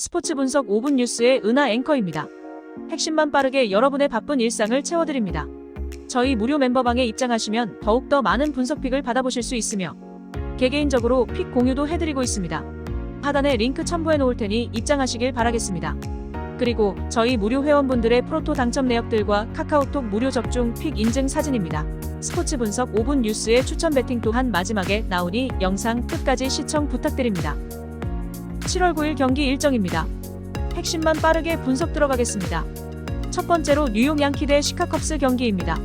스포츠 분석 5분 뉴스의 은하 앵커입니다. 핵심만 빠르게 여러분의 바쁜 일상을 채워드립니다. 저희 무료 멤버방에 입장하시면 더욱더 많은 분석픽을 받아보실 수 있으며 개개인적으로 픽 공유도 해드리고 있습니다. 하단에 링크 첨부해 놓을 테니 입장하시길 바라겠습니다. 그리고 저희 무료 회원분들의 프로토 당첨 내역들과 카카오톡 무료 접종 픽 인증 사진입니다. 스포츠 분석 5분 뉴스의 추천 배팅 또한 마지막에 나오니 영상 끝까지 시청 부탁드립니다. 7월 9일 경기 일정입니다. 핵심만 빠르게 분석 들어가겠습니다. 첫 번째로 뉴욕 양키 대 시카컵스 경기입니다.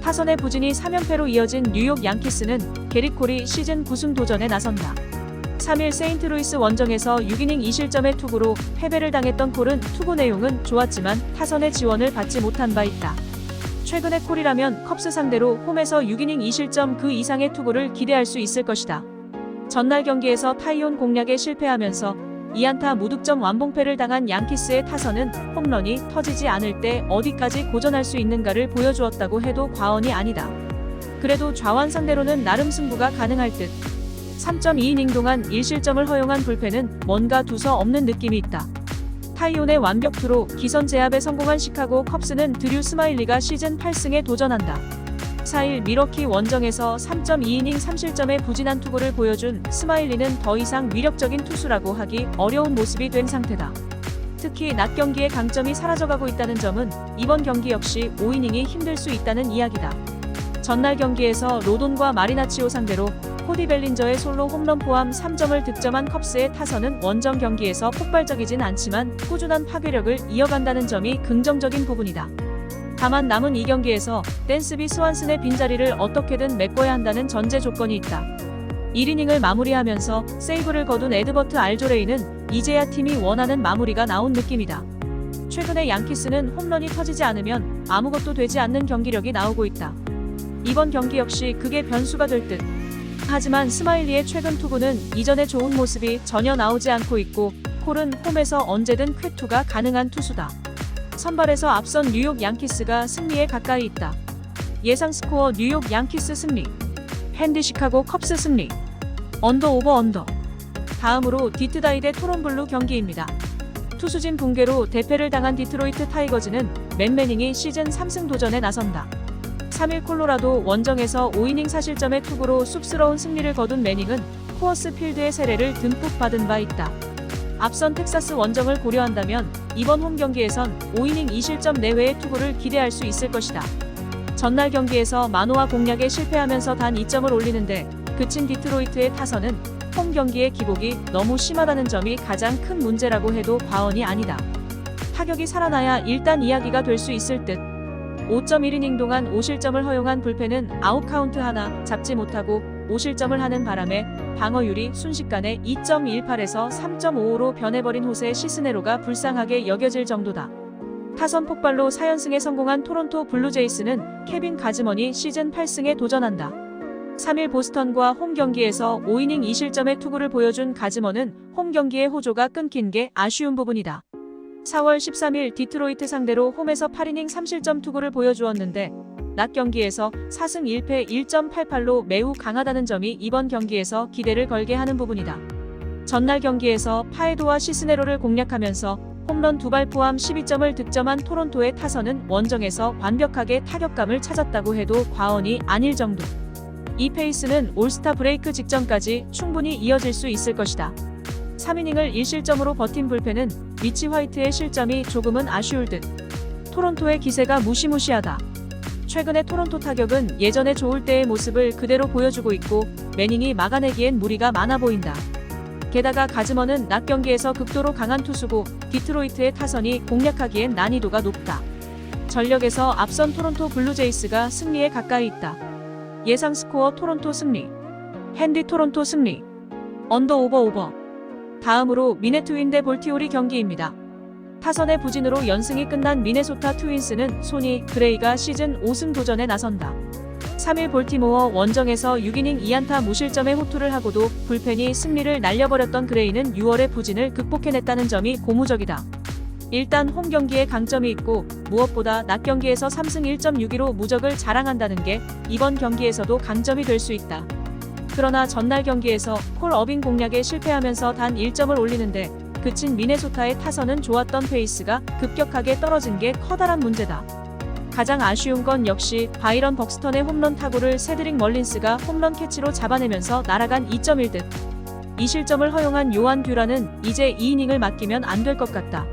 타선의 부진이 3연패로 이어진 뉴욕 양키스는 게릿 콜이 시즌 9승 도전에 나선다. 3일 세인트루이스 원정에서 6이닝 2실점의 투구로 패배를 당했던 콜은 투구 내용은 좋았지만 타선의 지원을 받지 못한 바 있다. 최근의 콜이라면 컵스 상대로 홈에서 6이닝 2실점 그 이상의 투구를 기대할 수 있을 것이다. 전날 경기에서 타이온 공략에 실패하면서 2안타 무득점 완봉패를 당한 양키스의 타선은 홈런이 터지지 않을 때 어디까지 고전할 수 있는가를 보여주었다고 해도 과언이 아니다. 그래도 좌완 상대로는 나름 승부가 가능할 듯. 3.2이닝 동안 1실점을 허용한 불펜은 뭔가 두서 없는 느낌이 있다. 타이온의 완벽 투로 기선 제압에 성공한 시카고 컵스는 드류 스마일리가 시즌 8승에 도전한다. 4일 미러키 원정에서 3.2이닝 3실점의 부진한 투구를 보여준 스마일리는 더 이상 위력적인 투수라고 하기 어려운 모습이 된 상태다. 특히 낮 경기의 강점이 사라져가고 있다는 점은 이번 경기 역시 5이닝이 힘들 수 있다는 이야기다. 전날 경기에서 로돈과 마리나치오 상대로 코디 벨린저의 솔로 홈런 포함 3점을 득점한 컵스의 타선은 원정 경기에서 폭발적이진 않지만 꾸준한 파괴력을 이어간다는 점이 긍정적인 부분이다. 다만 남은 이 경기에서 댄스비 스완슨의 빈자리를 어떻게든 메꿔야 한다는 전제 조건이 있다. 1이닝을 마무리하면서 세이브를 거둔 에드버트 알조레이는 이제야 팀이 원하는 마무리가 나온 느낌이다. 최근에 양키스는 홈런이 터지지 않으면 아무것도 되지 않는 경기력이 나오고 있다. 이번 경기 역시 그게 변수가 될 듯. 하지만 스마일리의 최근 투구는 이전의 좋은 모습이 전혀 나오지 않고 있고 콜은 홈에서 언제든 쾌투가 가능한 투수다. 선발에서 앞선 뉴욕 양키스가 승리에 가까이 있다. 예상 스코어 뉴욕 양키스 승리, 핸디 시카고 컵스 승리, 언더 오버 언더. 다음으로 디트다이 대 토론블루 경기입니다. 투수진 붕괴로 대패를 당한 디트로이트 타이거즈는 맷 매닝이 시즌 3승 도전에 나선다. 3일 콜로라도 원정에서 5이닝 4실점의 투구로 쑥스러운 승리를 거둔 매닝은 코어스 필드의 세례를 듬뿍 받은 바 있다. 앞선 텍사스 원정을 고려한다면 이번 홈 경기에선 5이닝 2실점 내외의 투구를 기대할 수 있을 것이다. 전날 경기에서 마노아 공략에 실패하면서 단 2점을 올리는데 그친 디트로이트의 타선은 홈 경기의 기복이 너무 심하다는 점이 가장 큰 문제라고 해도 과언이 아니다. 타격이 살아나야 일단 이야기가 될 수 있을 듯. 5.1이닝 동안 5실점을 허용한 불펜은 아웃카운트 하나 잡지 못하고 5실점을 하는 바람에 방어율이 순식간에 2.18에서 3.55로 변해버린 호세 시스네로가 불쌍하게 여겨질 정도다. 타선 폭발로 4연승에 성공한 토론토 블루제이스는 케빈 가즈먼이 시즌 8승에 도전한다. 3일 보스턴과 홈 경기에서 5이닝 2실점의 투구를 보여준 가즈먼은 홈 경기의 호조가 끊긴 게 아쉬운 부분이다. 4월 13일 디트로이트 상대로 홈에서 8이닝 3실점 투구를 보여주었는데 낮 경기에서 4승 1패 1.88로 매우 강하다는 점이 이번 경기에서 기대를 걸게 하는 부분이다. 전날 경기에서 파에도와 시스네로를 공략하면서 홈런 2발 포함 12점을 득점한 토론토의 타선은 원정에서 완벽하게 타격감을 찾았다고 해도 과언이 아닐 정도. 이 페이스는 올스타 브레이크 직전까지 충분히 이어질 수 있을 것이다. 3이닝을 1실점으로 버틴 불펜은 리치 화이트의 실점이 조금은 아쉬울 듯. 토론토의 기세가 무시무시하다. 최근의 토론토 타격은 예전에 좋을 때의 모습을 그대로 보여주고 있고 매닝이 막아내기엔 무리가 많아 보인다. 게다가 가즈먼은 낮 경기에서 극도로 강한 투수고 디트로이트의 타선이 공략하기엔 난이도가 높다. 전력에서 앞선 토론토 블루제이스가 승리에 가까이 있다. 예상 스코어 토론토 승리, 핸디 토론토 승리, 언더 오버 오버. 다음으로 미네 트윈 대 볼티오리 경기입니다. 타선의 부진으로 연승이 끝난 미네소타 트윈스는 소니 그레이가 시즌 5승 도전에 나선다. 3일 볼티모어 원정에서 6이닝 2안타 무실점의 호투를 하고도 불펜이 승리를 날려버렸던 그레이는 6월의 부진을 극복해냈다는 점이 고무적이다. 일단 홈 경기에 강점이 있고 무엇보다 낮 경기에서 3승 1.62로 무적을 자랑한다는 게 이번 경기에서도 강점이 될 수 있다. 그러나 전날 경기에서 콜 어빙 공략에 실패하면서 단 1점을 올리는데 그친 미네소타의 타선은 좋았던 페이스가 급격하게 떨어진 게 커다란 문제다. 가장 아쉬운 건 역시 바이런 벅스턴의 홈런 타구를 세드릭 멀린스가 홈런 캐치로 잡아내면서 날아간 2.1듯. 이 실점을 허용한 요한 듀란은 이제 2이닝을 맡기면 안 될 것 같다.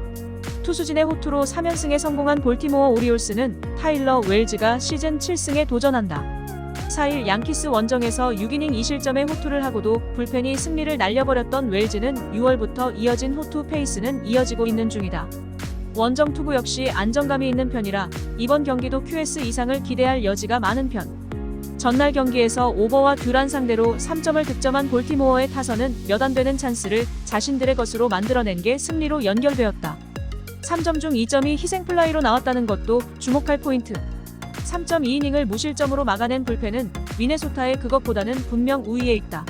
투수진의 호투로 3연승에 성공한 볼티모어 오리올스는 타일러 웰즈가 시즌 7승에 도전한다. 4일 양키스 원정에서 6이닝 2실점의 호투를 하고도 불펜이 승리를 날려버렸던 웰즈는 6월부터 이어진 호투 페이스는 이어지고 있는 중이다. 원정 투구 역시 안정감이 있는 편이라 이번 경기도 QS 이상을 기대할 여지가 많은 편. 전날 경기에서 오버와 듀란 상대로 3점을 득점한 볼티모어의 타선은 몇 안 되는 찬스를 자신들의 것으로 만들어낸 게 승리로 연결되었다. 3점 중 2점이 희생플라이로 나왔다는 것도 주목할 포인트. 3.2이닝을 무실점으로 막아낸 불펜은 미네소타의 그것보다는 분명 우위에 있다.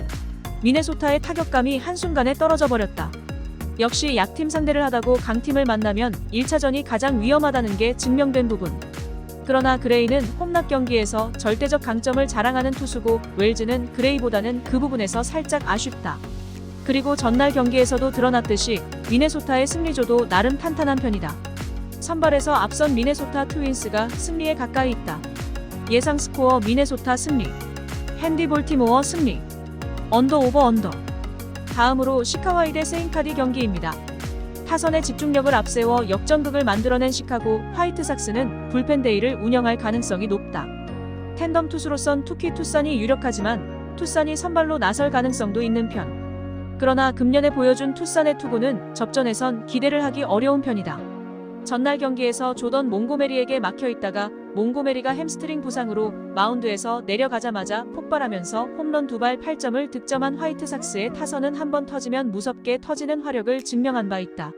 미네소타의 타격감이 한순간에 떨어져 버렸다. 역시 약팀 상대를 하다고 강팀을 만나면 1차전이 가장 위험하다는 게 증명된 부분. 그러나 그레이는 홈낮 경기에서 절대적 강점을 자랑하는 투수고 웰즈는 그레이보다는 그 부분에서 살짝 아쉽다. 그리고 전날 경기에서도 드러났듯이 미네소타의 승리조도 나름 탄탄한 편이다. 선발에서 앞선 미네소타 트윈스가 승리에 가까이 있다. 예상 스코어 미네소타 승리, 핸디 볼티모어 승리, 언더 오버 언더. 다음으로 시카와이 대 세인카디 경기입니다. 타선의 집중력을 앞세워 역전극을 만들어낸 시카고 화이트삭스는 불펜 데이를 운영할 가능성이 높다. 텐덤 투수로선 투키 투산이 유력하지만 투산이 선발로 나설 가능성도 있는 편. 그러나 금년에 보여준 투산의 투구는 접전에선 기대를 하기 어려운 편이다. 전날 경기에서 조던 몽고메리에게 막혀있다가 몽고메리가 햄스트링 부상으로 마운드에서 내려가자마자 폭발하면서 홈런 2발 8점을 득점한 화이트삭스의 타선은 한번 터지면 무섭게 터지는 화력을 증명한 바 있다.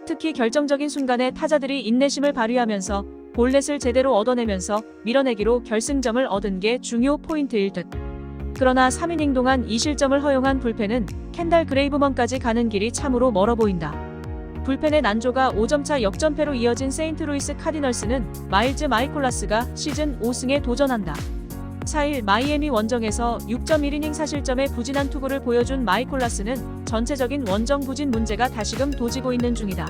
특히 결정적인 순간에 타자들이 인내심을 발휘하면서 볼넷을 제대로 얻어내면서 밀어내기로 결승점을 얻은 게 중요 포인트일 듯. 그러나 3이닝 동안 2실점을 허용한 불펜은 켄달 그레이브먼까지 가는 길이 참으로 멀어 보인다. 불펜의 난조가 5점차 역전패로 이어진 세인트루이스 카디널스는 마일즈 마이콜라스가 시즌 5승에 도전한다. 4일 마이애미 원정에서 6.1이닝 4실점의 부진한 투구를 보여준 마이콜라스는 전체적인 원정 부진 문제가 다시금 도지고 있는 중이다.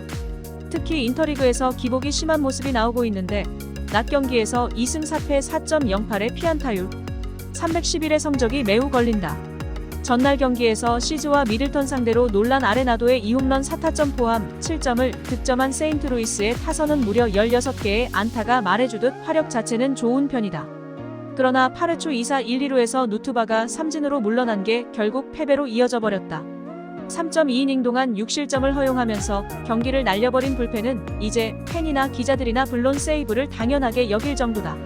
특히 인터리그에서 기복이 심한 모습이 나오고 있는데 낮 경기에서 2승 4패 4.08의 피안타율, 311의 성적이 매우 걸린다. 전날 경기에서 시즈와 미들턴 상대로 놀란 아레나도의 2홈런 4타점 포함 7점을 득점한 세인트루이스의 타선은 무려 16개의 안타가 말해주듯 화력 자체는 좋은 편이다. 그러나 8회 초 2사 1-2루에서 누투바가 삼진으로 물러난 게 결국 패배로 이어져 버렸다. 3.2이닝 동안 6실점을 허용하면서 경기를 날려버린 불펜은 이제 팬이나 기자들이나 물론 세이브를 당연하게 여길 정도다.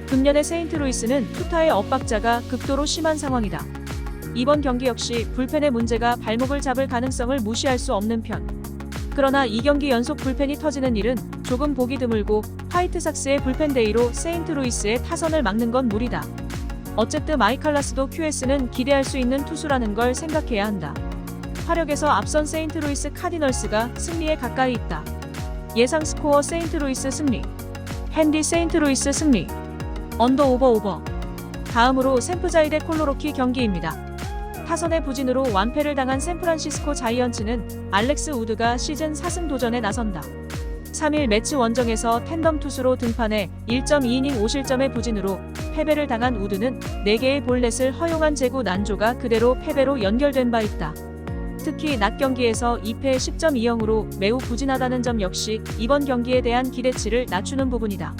금년의 세인트루이스는 투타의 엇박자가 극도로 심한 상황이다. 이번 경기 역시 불펜의 문제가 발목을 잡을 가능성을 무시할 수 없는 편. 그러나 2경기 연속 불펜이 터지는 일은 조금 보기 드물고 화이트삭스의 불펜 데이로 세인트루이스의 타선을 막는 건 무리다. 어쨌든 마이칼라스도 QS는 기대할 수 있는 투수라는 걸 생각해야 한다. 화력에서 앞선 세인트루이스 카디널스가 승리에 가까이 있다. 예상 스코어 세인트루이스 승리, 핸디 세인트루이스 승리, 언더 오버 오버. 다음으로 샌프자이 대 콜로로키 경기입니다. 타선의 부진으로 완패를 당한 샌프란시스코 자이언츠는 알렉스 우드가 시즌 4승 도전에 나선다. 3일 매치 원정에서 텐덤 투수로 등판해 1.2이닝 5실점의 부진으로 패배를 당한 우드는 4개의 볼넷을 허용한 제구 난조가 그대로 패배로 연결된 바 있다. 특히 낮 경기에서 2패 10.20으로 매우 부진하다는 점 역시 이번 경기에 대한 기대치를 낮추는 부분이다.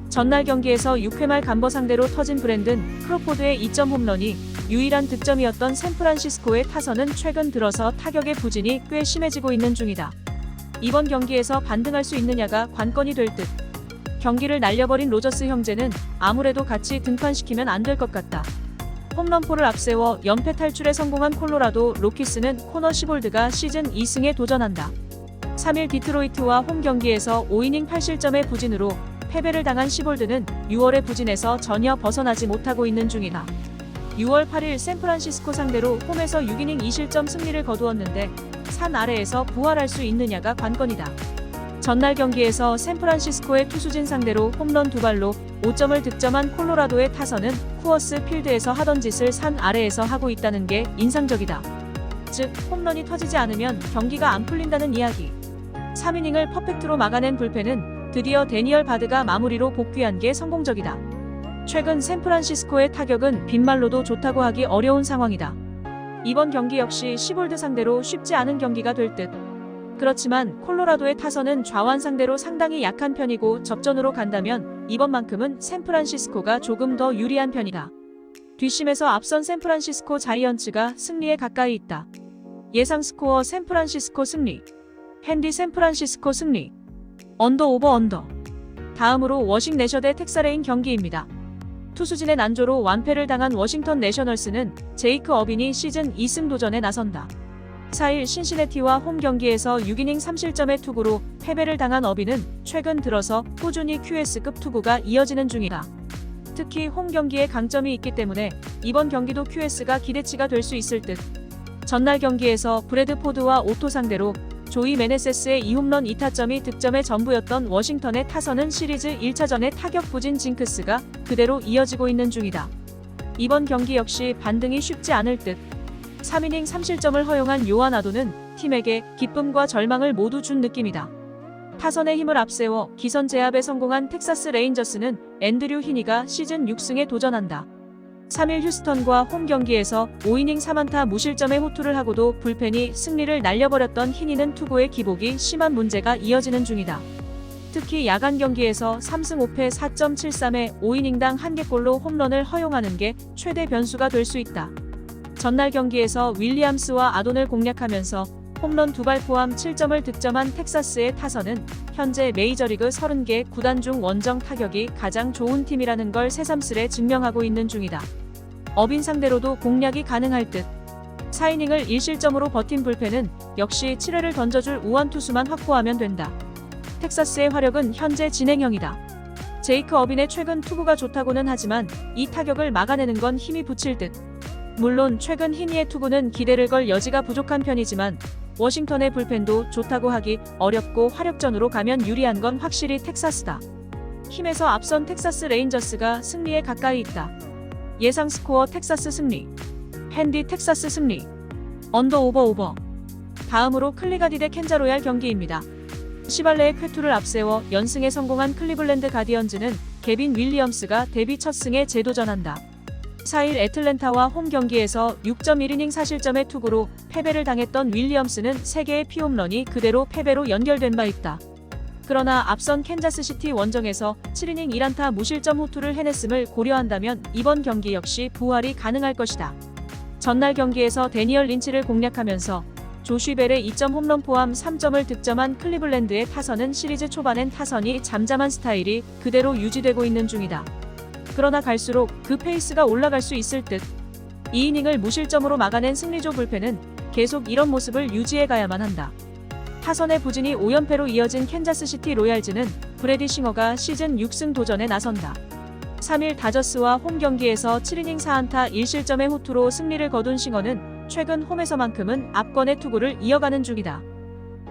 전날 경기에서 6회 말 간버 상대로 터진 브랜든 크로포드의 2점 홈런이 유일한 득점이었던 샌프란시스코의 타선은 최근 들어서 타격의 부진이 꽤 심해지고 있는 중이다. 이번 경기에서 반등할 수 있느냐가 관건이 될 듯. 경기를 날려버린 로저스 형제는 아무래도 같이 등판시키면 안 될 것 같다. 홈런포를 앞세워 연패 탈출에 성공한 콜로라도 로키스는 코너 시볼드가 시즌 2승에 도전한다. 3일 디트로이트와 홈 경기에서 5이닝 8실점의 부진으로 패배를 당한 시볼드는 6월의 부진에서 전혀 벗어나지 못하고 있는 중이다. 6월 8일 샌프란시스코 상대로 홈에서 6이닝 2실점 승리를 거두었는데 산 아래에서 부활할 수 있느냐가 관건이다. 전날 경기에서 샌프란시스코의 투수진 상대로 홈런 2발로 5점을 득점한 콜로라도의 타선은 쿠어스 필드에서 하던 짓을 산 아래에서 하고 있다는 게 인상적이다. 즉 홈런이 터지지 않으면 경기가 안 풀린다는 이야기. 3이닝을 퍼펙트로 막아낸 불펜은 드디어 데니얼 바드가 마무리로 복귀한 게 성공적이다. 최근 샌프란시스코의 타격은 빈말로도 좋다고 하기 어려운 상황이다. 이번 경기 역시 시볼드 상대로 쉽지 않은 경기가 될 듯. 그렇지만 콜로라도의 타선은 좌완 상대로 상당히 약한 편이고 접전으로 간다면 이번만큼은 샌프란시스코가 조금 더 유리한 편이다. 뒷심에서 앞선 샌프란시스코 자이언츠가 승리에 가까이 있다. 예상 스코어 샌프란시스코 승리. 핸디 샌프란시스코 승리. 언더 오버 언더. 다음으로 워싱 내셔 대 텍사레인 경기입니다. 투수진의 난조로 완패를 당한 워싱턴 내셔널스는 제이크 어빈이 시즌 2승 도전에 나선다. 4일 신시내티와 홈 경기에서 6이닝 3실점의 투구로 패배를 당한 어빈은 최근 들어서 꾸준히 QS급 투구가 이어지는 중이다. 특히 홈 경기에 강점이 있기 때문에 이번 경기도 QS가 기대치가 될 수 있을 듯. 전날 경기에서 브래드 포드와 오토 상대로 조이 메네세스의 2홈런 2타점이 득점의 전부였던 워싱턴의 타선은 시리즈 1차전의 타격 부진 징크스가 그대로 이어지고 있는 중이다. 이번 경기 역시 반등이 쉽지 않을 듯. 3이닝 3실점을 허용한 요한 아도는 팀에게 기쁨과 절망을 모두 준 느낌이다. 타선의 힘을 앞세워 기선 제압에 성공한 텍사스 레인저스는 앤드류 히니가 시즌 6승에 도전한다. 3일 휴스턴과 홈 경기에서 5이닝 3안타 무실점의 호투를 하고도 불펜이 승리를 날려버렸던 히니는 투구의 기복이 심한 문제가 이어지는 중이다. 특히 야간 경기에서 3승 5패 4.73에 5이닝당 1개골로 홈런을 허용하는 게 최대 변수가 될 수 있다. 전날 경기에서 윌리엄스와 아돈을 공략하면서 홈런 2발 포함 7점을 득점한 텍사스의 타선은 현재 메이저리그 30개 구단 중 원정 타격이 가장 좋은 팀이라는 걸 새삼스레 증명하고 있는 중이다. 어빈 상대로도 공략이 가능할 듯. 4이닝을 1실점으로 버틴 불펜은 역시 7회를 던져줄 우완 투수만 확보하면 된다. 텍사스의 화력은 현재 진행형이다. 제이크 어빈의 최근 투구가 좋다고는 하지만 이 타격을 막아내는 건 힘이 붙일 듯. 물론 최근 히니의 투구는 기대를 걸 여지가 부족한 편이지만 워싱턴의 불펜도 좋다고 하기 어렵고 화력전으로 가면 유리한 건 확실히 텍사스다. 힘에서 앞선 텍사스 레인저스가 승리에 가까이 있다. 예상 스코어 텍사스 승리. 핸디 텍사스 승리. 언더 오버 오버. 다음으로 클리가디 대 켄자로얄 경기입니다. 시발레의 쾌투를 앞세워 연승에 성공한 클리블랜드 가디언즈는 개빈 윌리엄스가 데뷔 첫 승에 재도전한다. 4일 애틀랜타와 홈 경기에서 6.1이닝 4실점의 투구로 패배를 당했던 윌리엄스는 3개의 피홈런이 그대로 패배로 연결된 바 있다. 그러나 앞선 캔자스시티 원정에서 7이닝 1안타 무실점 호투를 해냈음을 고려한다면 이번 경기 역시 부활이 가능할 것이다. 전날 경기에서 데니얼 린치를 공략하면서 조쉬 벨의 2점 홈런 포함 3점을 득점한 클리블랜드의 타선은 시리즈 초반엔 타선이 잠잠한 스타일이 그대로 유지되고 있는 중이다. 그러나 갈수록 그 페이스가 올라갈 수 있을 듯. 2이닝을 무실점으로 막아낸 승리조 불펜은 계속 이런 모습을 유지해가야만 한다. 타선의 부진이 5연패로 이어진 캔자스시티 로얄즈는 브래디 싱어가 시즌 6승 도전에 나선다. 3일 다저스와 홈 경기에서 7이닝 4안타 1실점의 호투로 승리를 거둔 싱어는 최근 홈에서만큼은 압권의 투구를 이어가는 중이다.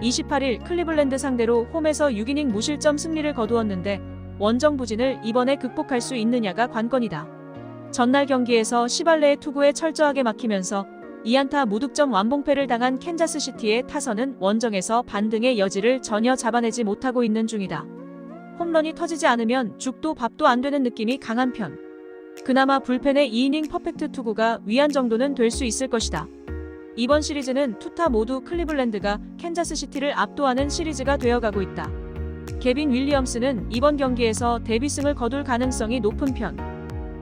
28일 클리블랜드 상대로 홈에서 6이닝 무실점 승리를 거두었는데 원정 부진을 이번에 극복할 수 있느냐가 관건이다. 전날 경기에서 시발레의 투구에 철저하게 막히면서 2안타 무득점 완봉패를 당한 캔자스시티의 타선은 원정에서 반등의 여지를 전혀 잡아내지 못하고 있는 중이다. 홈런이 터지지 않으면 죽도 밥도 안 되는 느낌이 강한 편. 그나마 불펜의 2이닝 퍼펙트 투구가 위안 정도는 될 수 있을 것이다. 이번 시리즈는 투타 모두 클리블랜드가 캔자스시티를 압도하는 시리즈가 되어가고 있다. 개빈 윌리엄스는 이번 경기에서 데뷔승을 거둘 가능성이 높은 편.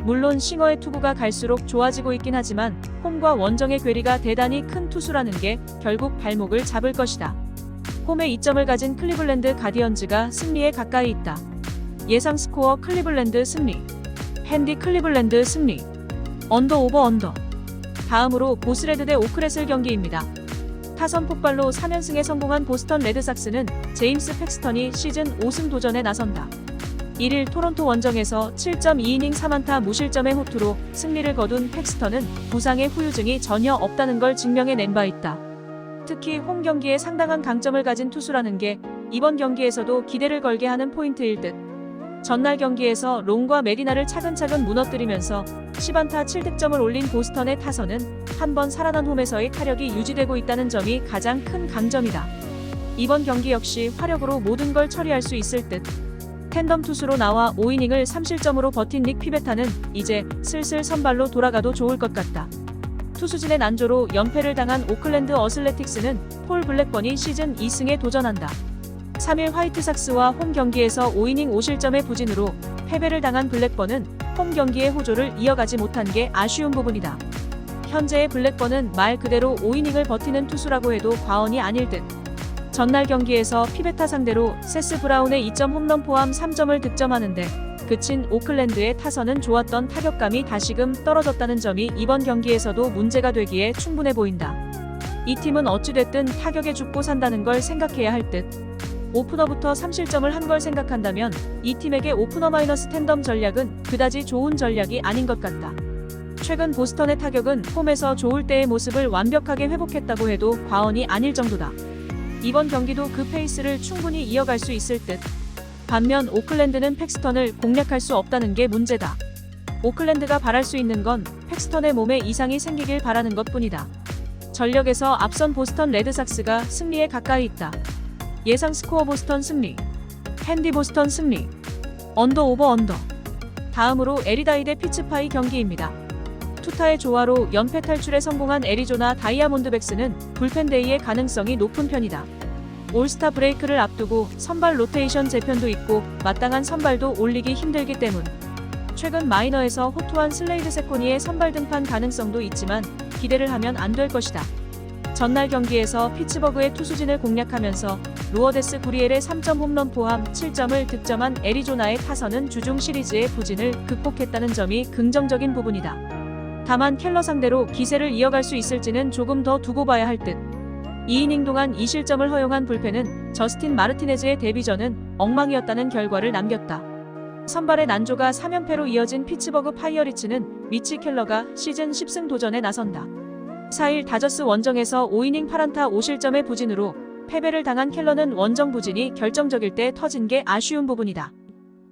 물론 싱어의 투구가 갈수록 좋아지고 있긴 하지만 홈과 원정의 괴리가 대단히 큰 투수라는 게 결국 발목을 잡을 것이다. 홈에 2점을 가진 클리블랜드 가디언즈가 승리에 가까이 있다. 예상 스코어 클리블랜드 승리. 핸디 클리블랜드 승리. 언더 오버 언더. 다음으로 보스레드 대 오크레슬 경기입니다. 타선 폭발로 3연승에 성공한 보스턴 레드삭스는 제임스 팩스턴이 시즌 5승 도전에 나선다. 1일 토론토 원정에서 7.2이닝 3안타 무실점의 호투로 승리를 거둔 팩스턴은 부상의 후유증이 전혀 없다는 걸 증명해낸 바 있다. 특히 홈 경기에 상당한 강점을 가진 투수라는 게 이번 경기에서도 기대를 걸게 하는 포인트일 듯. 전날 경기에서 롱과 메디나를 차근차근 무너뜨리면서 10안타 7득점을 올린 보스턴의 타선은 한 번 살아난 홈에서의 타력이 유지되고 있다는 점이 가장 큰 강점이다. 이번 경기 역시 화력으로 모든 걸 처리할 수 있을 듯. 텐덤 투수로 나와 5이닝을 3실점으로 버틴 닉 피베타는 이제 슬슬 선발로 돌아가도 좋을 것 같다. 투수진의 난조로 연패를 당한 오클랜드 어슬레틱스는 폴 블랙번이 시즌 2승에 도전한다. 3일 화이트삭스와 홈 경기에서 5이닝 5실점의 부진으로 패배를 당한 블랙번은 홈 경기의 호조를 이어가지 못한 게 아쉬운 부분이다. 현재의 블랙번은 말 그대로 5이닝을 버티는 투수라고 해도 과언이 아닐 듯. 전날 경기에서 피베타 상대로 세스 브라운의 2점 홈런 포함 3점을 득점하는데 그친 오클랜드의 타선은 좋았던 타격감이 다시금 떨어졌다는 점이 이번 경기에서도 문제가 되기에 충분해 보인다. 이 팀은 어찌됐든 타격에 죽고 산다는 걸 생각해야 할 듯. 오프너부터 3실점을 한 걸 생각한다면 이 팀에게 오프너 마이너스 텐덤 전략은 그다지 좋은 전략이 아닌 것 같다. 최근 보스턴의 타격은 홈에서 좋을 때의 모습을 완벽하게 회복했다고 해도 과언이 아닐 정도다. 이번 경기도 그 페이스를 충분히 이어갈 수 있을 듯. 반면 오클랜드는 팩스턴을 공략할 수 없다는 게 문제다. 오클랜드가 바랄 수 있는 건 팩스턴의 몸에 이상이 생기길 바라는 것뿐이다. 전력에서 앞선 보스턴 레드삭스가 승리에 가까이 있다. 예상 스코어 보스턴 승리, 핸디 보스턴 승리, 언더 오버 언더. 다음으로 에리다이 대 피츠파이 경기입니다. 투타의 조화로 연패 탈출에 성공한 애리조나 다이아몬드백스는 불펜데이의 가능성이 높은 편이다. 올스타 브레이크를 앞두고 선발 로테이션 재편도 있고 마땅한 선발도 올리기 힘들기 때문. 최근 마이너에서 호투한 슬레이드 세코니의 선발 등판 가능성도 있지만 기대를 하면 안 될 것이다. 전날 경기에서 피츠버그의 투수진을 공략하면서 로어데스 구리엘의 3점 홈런 포함 7점을 득점한 애리조나의 타선은 주중 시리즈의 부진을 극복했다는 점이 긍정적인 부분이다. 다만 켈러 상대로 기세를 이어갈 수 있을지는 조금 더 두고 봐야 할 듯. 2이닝 동안 2실점을 허용한 불펜은 저스틴 마르티네즈의 데뷔전은 엉망이었다는 결과를 남겼다. 선발의 난조가 3연패로 이어진 피츠버그 파이어리츠는 미치 켈러가 시즌 10승 도전에 나선다. 4일 다저스 원정에서 5이닝 8안타 5실점의 부진으로 패배를 당한 켈러는 원정 부진이 결정적일 때 터진 게 아쉬운 부분이다.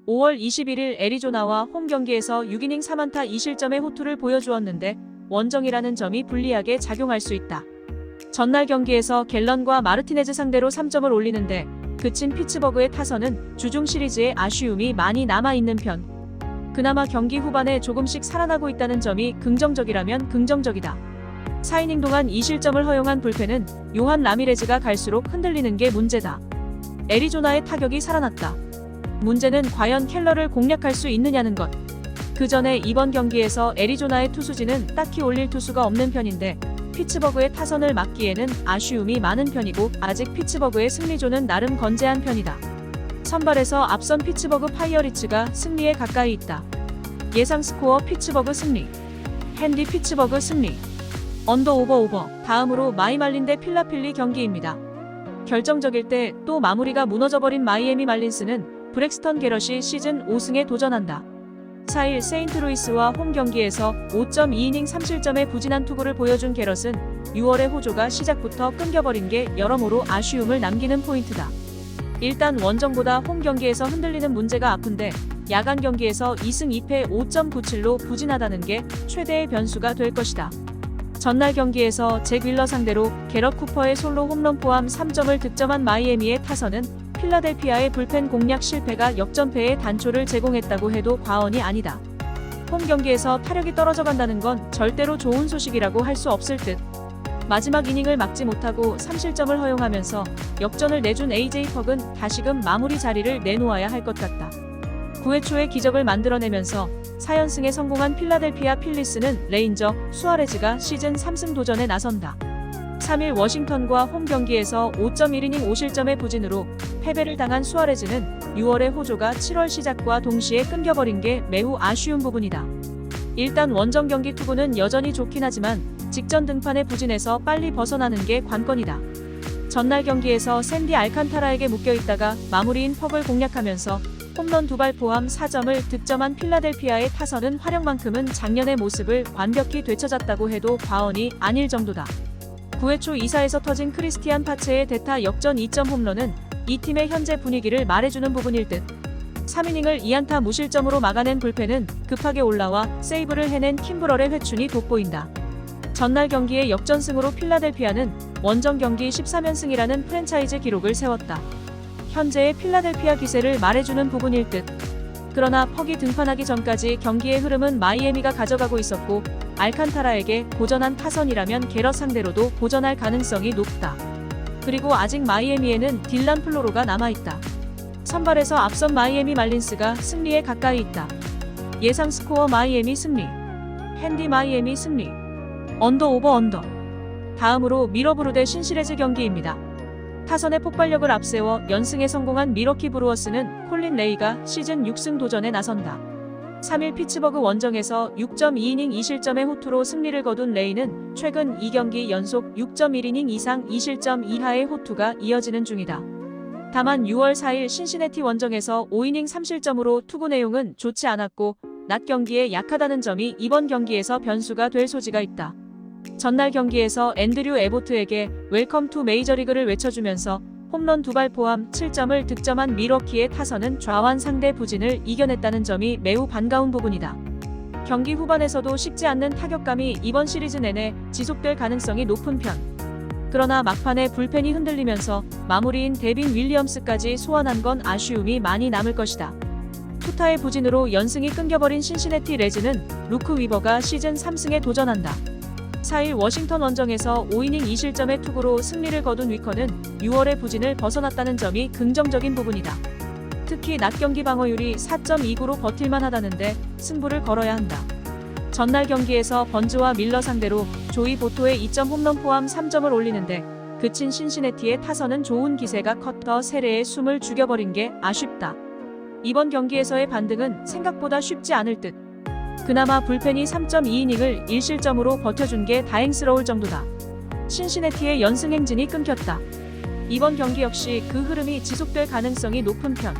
5월 21일 애리조나와 홈 경기에서 6이닝 3안타 2실점의 호투를 보여주었는데 원정이라는 점이 불리하게 작용할 수 있다. 전날 경기에서 갤런과 마르티네즈 상대로 3점을 올리는데 그친 피츠버그의 타선은 주중 시리즈에 아쉬움이 많이 남아있는 편. 그나마 경기 후반에 조금씩 살아나고 있다는 점이 긍정적이라면 긍정적이다. 4이닝 동안 2실점을 허용한 불펜은 요한 라미레즈가 갈수록 흔들리는 게 문제다. 애리조나의 타격이 살아났다. 문제는 과연 켈러를 공략할 수 있느냐는 것. 그 전에 이번 경기에서 애리조나의 투수진은 딱히 올릴 투수가 없는 편인데 피츠버그의 타선을 막기에는 아쉬움이 많은 편이고 아직 피츠버그의 승리조는 나름 건재한 편이다. 선발에서 앞선 피츠버그 파이어리츠가 승리에 가까이 있다. 예상 스코어 피츠버그 승리, 핸디 피츠버그 승리, 언더 오버 오버. 다음으로 마이말린 대 필라필리 경기입니다. 결정적일 때 또 마무리가 무너져버린 마이애미 말린스는 브렉스턴 게럿이 시즌 5승에 도전한다. 4일 세인트루이스와 홈 경기에서 5.2이닝 3실점의 부진한 투구를 보여준 게럿은 6월의 호조가 시작부터 끊겨버린 게 여러모로 아쉬움을 남기는 포인트다. 일단 원정보다 홈 경기에서 흔들리는 문제가 아픈데 야간 경기에서 2승 2패 5.97로 부진하다는 게 최대의 변수가 될 것이다. 전날 경기에서 잭 윌러 상대로 게럿 쿠퍼의 솔로 홈런 포함 3점을 득점한 마이애미의 타선은 필라델피아의 불펜 공략 실패가 역전패의 단초를 제공했다고 해도 과언이 아니다. 홈 경기에서 타력이 떨어져 간다는 건 절대로 좋은 소식이라고 할 수 없을 듯. 마지막 이닝을 막지 못하고 3실점을 허용하면서 역전을 내준 AJ 퍽은 다시금 마무리 자리를 내놓아야 할 것 같다. 9회 초에 기적을 만들어내면서 4연승에 성공한 필라델피아 필리스는 레인저 수아레즈가 시즌 3승 도전에 나선다. 3일 워싱턴과 홈 경기에서 5.1이닝 5실점의 부진으로 패배를 당한 수아레즈는 6월의 호조가 7월 시작과 동시에 끊겨버린 게 매우 아쉬운 부분이다. 일단 원정 경기 투구는 여전히 좋긴 하지만 직전 등판의 부진에서 빨리 벗어나는 게 관건이다. 전날 경기에서 샌디 알칸타라에게 묶여있다가 마무리인 퍽을 공략하면서 홈런 2발 포함 4점을 득점한 필라델피아의 타선은 활약만큼은 작년의 모습을 완벽히 되찾았다고 해도 과언이 아닐 정도다. 9회 초 2사에서 터진 크리스티안 파체의 대타 역전 2점 홈런은 이 팀의 현재 분위기를 말해주는 부분일 듯. 3이닝을 2안타 무실점으로 막아낸 불펜은 급하게 올라와 세이브를 해낸 킴브럴의 회춘이 돋보인다. 전날 경기의 역전승으로 필라델피아는 원정 경기 13연승이라는 프랜차이즈 기록을 세웠다. 현재의 필라델피아 기세를 말해주는 부분일 듯. 그러나 퍽이 등판하기 전까지 경기의 흐름은 마이애미가 가져가고 있었고 알칸타라에게 고전한 타선이라면 게럿 상대로도 고전할 가능성이 높다. 그리고 아직 마이애미에는 딜란 플로로가 남아있다. 선발에서 앞선 마이애미 말린스가 승리에 가까이 있다. 예상 스코어 마이애미 승리. 핸디 마이애미 승리. 언더 오버 언더. 다음으로 미러브루 대 신시레즈 경기입니다. 타선의 폭발력을 앞세워 연승에 성공한 미러키 브루어스는 콜린 레이가 시즌 6승 도전에 나선다. 3일 피츠버그 원정에서 6.2이닝 2실점의 호투로 승리를 거둔 레이는 최근 2경기 연속 6.1이닝 이상 2실점 이하의 호투가 이어지는 중이다. 다만 6월 4일 신시내티 원정에서 5이닝 3실점으로 투구 내용은 좋지 않았고 낮 경기에 약하다는 점이 이번 경기에서 변수가 될 소지가 있다. 전날 경기에서 앤드류 에보트에게 웰컴 투 메이저리그를 외쳐주면서 홈런 2발 포함 7점을 득점한 미러키의 타선은 좌완 상대 부진을 이겨냈다는 점이 매우 반가운 부분이다. 경기 후반에서도 식지 않는 타격감이 이번 시리즈 내내 지속될 가능성이 높은 편. 그러나 막판에 불펜이 흔들리면서 마무리인 데빈 윌리엄스까지 소환한 건 아쉬움이 많이 남을 것이다. 투타의 부진으로 연승이 끊겨버린 신시내티 레즈는 루크 위버가 시즌 3승에 도전한다. 4일 워싱턴 원정에서 5이닝 2실점의 투구로 승리를 거둔 위커는 6월의 부진을 벗어났다는 점이 긍정적인 부분이다. 특히 낮 경기 방어율이 4.29로 버틸만 하다는데 승부를 걸어야 한다. 전날 경기에서 번즈와 밀러 상대로 조이 보토의 2점 홈런 포함 3점을 올리는데 그친 신시내티의 타선은 좋은 기세가 커터 세례에 숨을 죽여버린 게 아쉽다. 이번 경기에서의 반등은 생각보다 쉽지 않을 듯. 그나마 불펜이 3.2이닝을 1실점으로 버텨준 게 다행스러울 정도다. 신시내티의 연승 행진이 끊겼다. 이번 경기 역시 그 흐름이 지속될 가능성이 높은 편.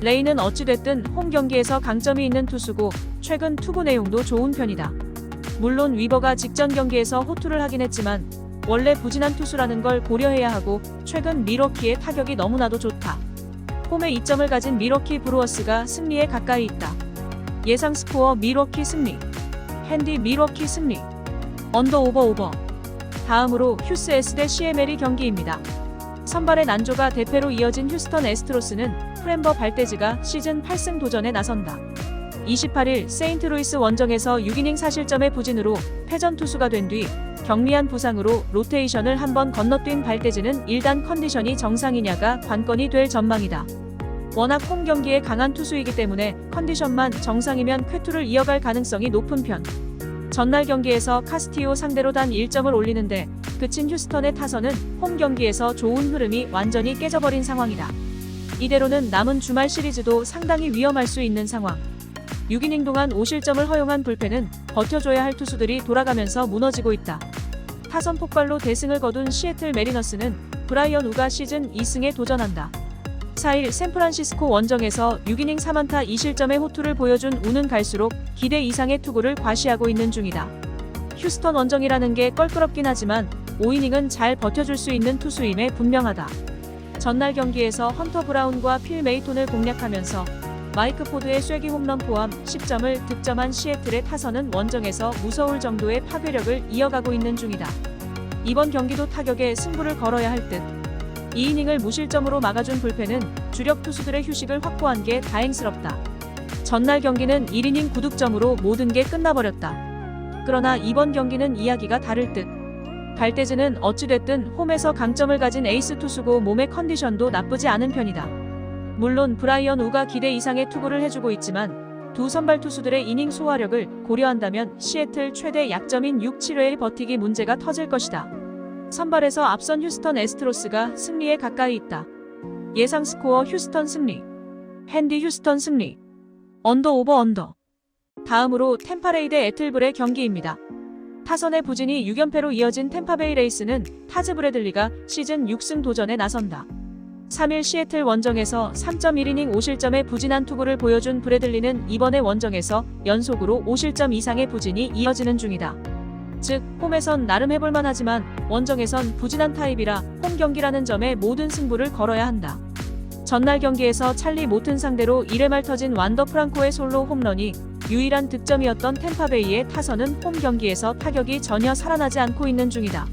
레이는 어찌됐든 홈 경기에서 강점이 있는 투수고 최근 투구 내용도 좋은 편이다. 물론 위버가 직전 경기에서 호투를 하긴 했지만 원래 부진한 투수라는 걸 고려해야 하고 최근 미러키의 타격이 너무나도 좋다. 홈에 2점을 가진 미러키 브루어스가 승리에 가까이 있다. 예상 스코어 미러키 승리. 핸디 미러키 승리. 언더 오버 오버. 다음으로 휴스 S 대 CML이 경기입니다. 선발의 난조가 대패로 이어진 휴스턴 애스트로스는 프렘버 발데즈가 시즌 8승 도전에 나선다. 28일 세인트루이스 원정에서 6이닝 4실점의 부진으로 패전 투수가 된 뒤 경미한 부상으로 로테이션을 한번 건너뛴 발데즈는 일단 컨디션이 정상이냐가 관건이 될 전망이다. 워낙 홈 경기에 강한 투수이기 때문에 컨디션만 정상이면 쾌투를 이어갈 가능성이 높은 편. 전날 경기에서 카스티오 상대로 단 1점을 올리는데 그친 휴스턴의 타선은 홈 경기에서 좋은 흐름이 완전히 깨져버린 상황이다. 이대로는 남은 주말 시리즈도 상당히 위험할 수 있는 상황. 6이닝 동안 5실점을 허용한 불펜은 버텨줘야 할 투수들이 돌아가면서 무너지고 있다. 타선 폭발로 대승을 거둔 시애틀 메리너스는 브라이언 우가 시즌 2승에 도전한다. 4일 샌프란시스코 원정에서 6이닝 3안타 2실점의 호투를 보여준 우는 갈수록 기대 이상의 투구를 과시하고 있는 중이다. 휴스턴 원정이라는 게 껄끄럽긴 하지만 5이닝은 잘 버텨줄 수 있는 투수임에 분명하다. 전날 경기에서 헌터 브라운과 필 메이톤을 공략하면서 마이크 포드의 쐐기 홈런 포함 10점을 득점한 시애틀의 타선은 원정에서 무서울 정도의 파괴력을 이어가고 있는 중이다. 이번 경기도 타격에 승부를 걸어야 할 듯. 2이닝을 무실점으로 막아준 불펜은 주력 투수들의 휴식을 확보한 게 다행스럽다. 전날 경기는 1이닝 9득점으로 모든 게 끝나버렸다. 그러나 이번 경기는 이야기가 다를 듯. 발데즈는 어찌됐든 홈에서 강점을 가진 에이스 투수고 몸의 컨디션도 나쁘지 않은 편이다. 물론 브라이언 우가 기대 이상의 투구를 해주고 있지만 두 선발 투수들의 이닝 소화력을 고려한다면 시애틀 최대 약점인 6-7회의 버티기 문제가 터질 것이다. 선발에서 앞선 휴스턴 애스트로스가 승리에 가까이 있다. 예상 스코어 휴스턴 승리. 핸디 휴스턴 승리. 언더 오버 언더. 다음으로 템파레이 대 애틀블의 경기입니다. 타선의 부진이 6연패로 이어진 템파베이 레이스는 타즈 브래들리가 시즌 6승 도전에 나선다. 3일 시애틀 원정에서 3.1이닝 5실점의 부진한 투구를 보여준 브래들리는 이번에 원정에서 연속으로 5실점 이상의 부진이 이어지는 중이다. 즉 홈에선 나름 해볼만 하지만 원정에선 부진한 타입이라 홈 경기라는 점에 모든 승부를 걸어야 한다. 전날 경기에서 찰리 모튼 상대로 1회 말 터진 완더 프랑코의 솔로 홈런이 유일한 득점이었던 템파베이의 타선은 홈 경기에서 타격이 전혀 살아나지 않고 있는 중이다.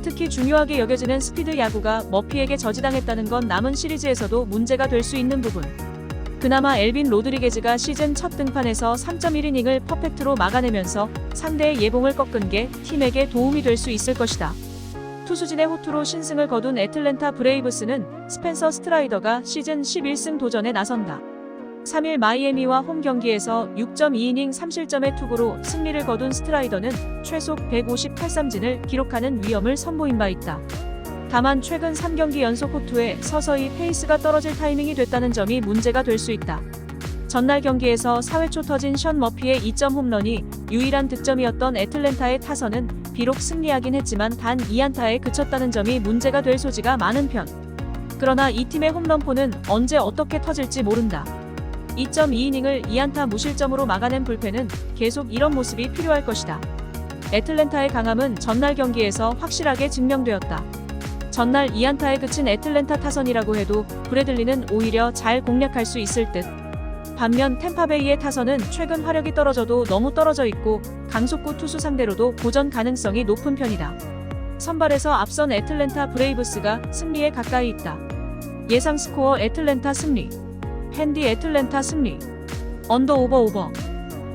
특히 중요하게 여겨지는 스피드 야구가 머피에게 저지당했다는 건 남은 시리즈에서도 문제가 될 수 있는 부분. 그나마 엘빈 로드리게즈가 시즌 첫 등판에서 3.1이닝을 퍼펙트로 막아내면서 상대의 예봉을 꺾은 게 팀에게 도움이 될 수 있을 것이다. 투수진의 호투로 신승을 거둔 애틀랜타 브레이브스는 스펜서 스트라이더가 시즌 11승 도전에 나선다. 3일 마이애미와 홈 경기에서 6.2이닝 3실점의 투구로 승리를 거둔 스트라이더는 최속 158삼진을 기록하는 위험을 선보인 바 있다. 다만 최근 3경기 연속 호투에 서서히 페이스가 떨어질 타이밍이 됐다는 점이 문제가 될 수 있다. 전날 경기에서 4회 초 터진 션 머피의 2점 홈런이 유일한 득점이었던 애틀랜타의 타선은 비록 승리하긴 했지만 단 2안타에 그쳤다는 점이 문제가 될 소지가 많은 편. 그러나 이 팀의 홈런포는 언제 어떻게 터질지 모른다. 2.2이닝을 2안타 무실점으로 막아낸 불펜은 계속 이런 모습이 필요할 것이다. 애틀랜타의 강함은 전날 경기에서 확실하게 증명되었다. 전날 2안타에 그친 애틀랜타 타선이라고 해도 브래들리는 오히려 잘 공략할 수 있을 듯. 반면 템파베이의 타선은 최근 화력이 떨어져도 너무 떨어져 있고 강속구 투수 상대로도 고전 가능성이 높은 편이다. 선발에서 앞선 애틀랜타 브레이브스가 승리에 가까이 있다. 예상 스코어 애틀랜타 승리. 핸디 애틀랜타 승리. 언더 오버.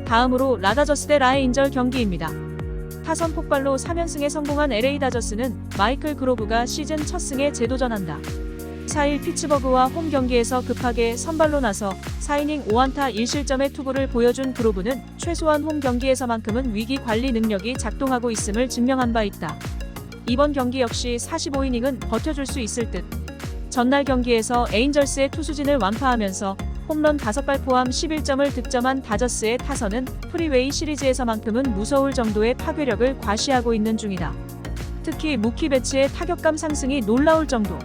다음으로 라다저스 대 라에인절 경기입니다. 타선 폭발로 3연승에 성공한 LA 다저스는 마이클 그로브가 시즌 첫 승에 재도전한다. 4일 피츠버그와 홈 경기에서 급하게 선발로 나서 4이닝 5안타 1실점의 투구를 보여준 그로브는 최소한 홈 경기에서만큼은 위기 관리 능력이 작동하고 있음을 증명한 바 있다. 이번 경기 역시 45이닝은 버텨줄 수 있을 듯. 전날 경기에서 에인절스의 투수진을 완파하면서 홈런 5발 포함 11점을 득점한 다저스의 타선은 프리웨이 시리즈에서만큼은 무서울 정도의 파괴력을 과시하고 있는 중이다. 특히 무키 배츠의 타격감 상승이 놀라울 정도.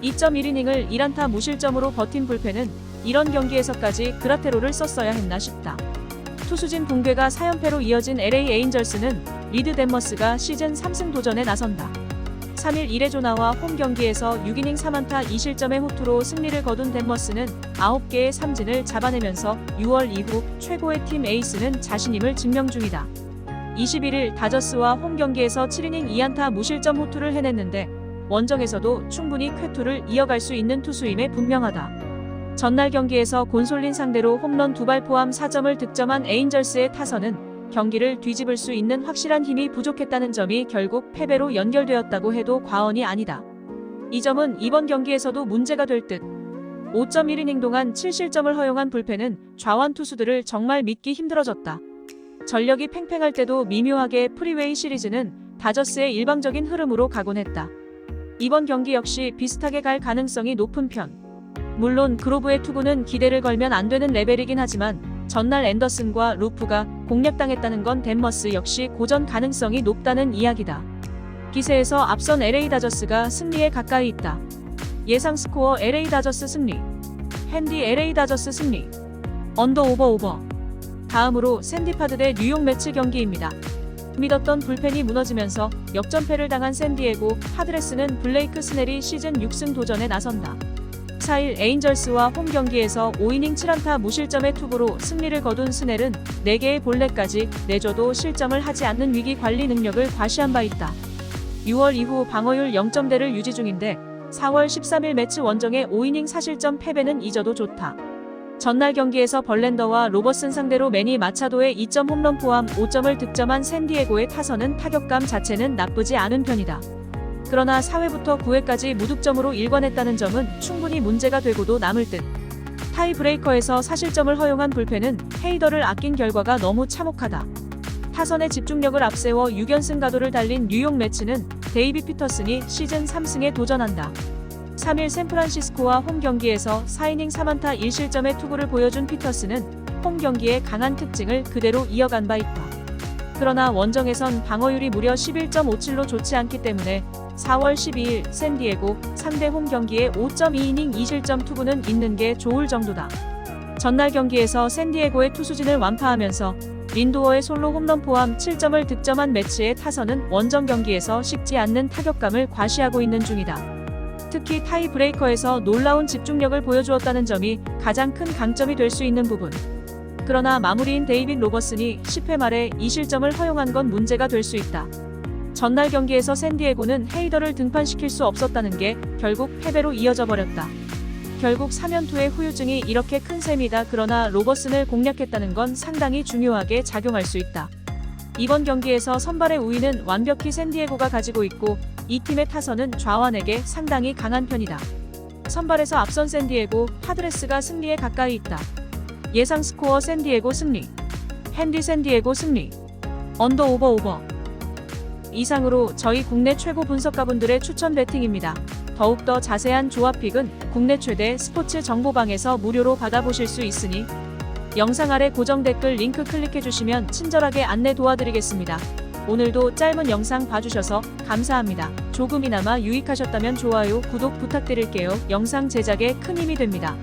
2.1이닝을 1안타 무실점으로 버틴 불펜은 이런 경기에서까지 그라테로를 썼어야 했나 싶다. 투수진 붕괴가 4연패로 이어진 LA 에인절스는 리드 덴머스가 시즌 3승 도전에 나선다. 3일 1회조나와 홈 경기에서 6이닝 3안타 2실점의 호투로 승리를 거둔 덴머스는 9개의 삼진을 잡아내면서 6월 이후 최고의 팀 에이스는 자신임을 증명 중이다. 21일 다저스와 홈 경기에서 7이닝 2안타 무실점 호투를 해냈는데 원정에서도 충분히 쾌투를 이어갈 수 있는 투수임에 분명하다. 전날 경기에서 곤솔린 상대로 홈런 2발 포함 4점을 득점한 에인절스의 타선은 경기를 뒤집을 수 있는 확실한 힘이 부족했다는 점이 결국 패배로 연결되었다고 해도 과언이 아니다. 이 점은 이번 경기에서도 문제가 될 듯. 5.1이닝 동안 7실점을 허용한 불펜은 좌완 투수들을 정말 믿기 힘들어졌다. 전력이 팽팽할 때도 미묘하게 프리웨이 시리즈는 다저스의 일방적인 흐름으로 가곤 했다. 이번 경기 역시 비슷하게 갈 가능성이 높은 편. 물론 그로브의 투구는 기대를 걸면 안 되는 레벨이긴 하지만 전날 앤더슨과 루프가 공략당했다는 건 덴머스 역시 고전 가능성이 높다는 이야기다. 기세에서 앞선 LA 다저스가 승리에 가까이 있다. 예상 스코어 LA 다저스 승리. 핸디 LA 다저스 승리. 언더 오버. 다음으로 샌디파드 대 뉴욕 매츠 경기입니다. 믿었던 불펜이 무너지면서 역전패를 당한 샌디에고 파드레스는 블레이크 스넬이 시즌 6승 도전에 나선다. 4일 에인절스와 홈 경기에서 5이닝 7안타 무실점의 투구로 승리를 거둔 스넬은 4개의 볼넷까지 내줘도 실점을 하지 않는 위기 관리 능력을 과시한 바 있다. 6월 이후 방어율 0점대를 유지 중인데 4월 13일 매츠 원정의 5이닝 4실점 패배는 잊어도 좋다. 전날 경기에서 벌랜더와 로버슨 상대로 매니 마차도의 2점 홈런 포함 5점을 득점한 샌디에고의 타선은 타격감 자체는 나쁘지 않은 편이다. 그러나 4회부터 9회까지 무득점으로 일관했다는 점은 충분히 문제가 되고도 남을 듯. 타이브레이커에서 4실점을 허용한 불펜은 헤이더를 아낀 결과가 너무 참혹하다. 타선의 집중력을 앞세워 6연승 가도를 달린 뉴욕 매츠는 데이비 피터슨이 시즌 3승에 도전한다. 3일 샌프란시스코와 홈 경기에서 4이닝 3안타 1실점의 투구를 보여준 피터슨은 홈 경기의 강한 특징을 그대로 이어간 바 있다. 그러나 원정에선 방어율이 무려 11.57로 좋지 않기 때문에 4월 12일 샌디에고 상대 홈 경기에 5.2이닝 2실점 투구는 있는 게 좋을 정도다. 전날 경기에서 샌디에고의 투수진을 완파하면서 린도어의 솔로 홈런 포함 7점을 득점한 매츠의 타선은 원정 경기에서 식지 않는 타격감을 과시하고 있는 중이다. 특히 타이 브레이커에서 놀라운 집중력을 보여주었다는 점이 가장 큰 강점이 될 수 있는 부분. 그러나 마무리인 데이빗 로버슨이 10회 말에 이 실점을 허용한 건 문제가 될 수 있다. 전날 경기에서 샌디에고는 헤이더를 등판시킬 수 없었다는 게 결국 패배로 이어져 버렸다. 결국 3연투의 후유증이 이렇게 큰 셈이다. 그러나 로버슨을 공략했다는 건 상당히 중요하게 작용할 수 있다. 이번 경기에서 선발의 우위는 완벽히 샌디에고가 가지고 있고 이 팀의 타선은 좌완에게 상당히 강한 편이다. 선발에서 앞선 샌디에고 파드레스가 승리에 가까이 있다. 예상 스코어 샌디에고 승리. 핸디 샌디에고 승리. 언더 오버. 이상으로 저희 국내 최고 분석가분들의 추천 배팅입니다. 더욱더 자세한 조합픽은 국내 최대 스포츠 정보방에서 무료로 받아보실 수 있으니 영상 아래 고정 댓글 링크 클릭해주시면 친절하게 안내 도와드리겠습니다. 오늘도 짧은 영상 봐주셔서 감사합니다. 조금이나마 유익하셨다면 좋아요, 구독 부탁드릴게요. 영상 제작에 큰 힘이 됩니다.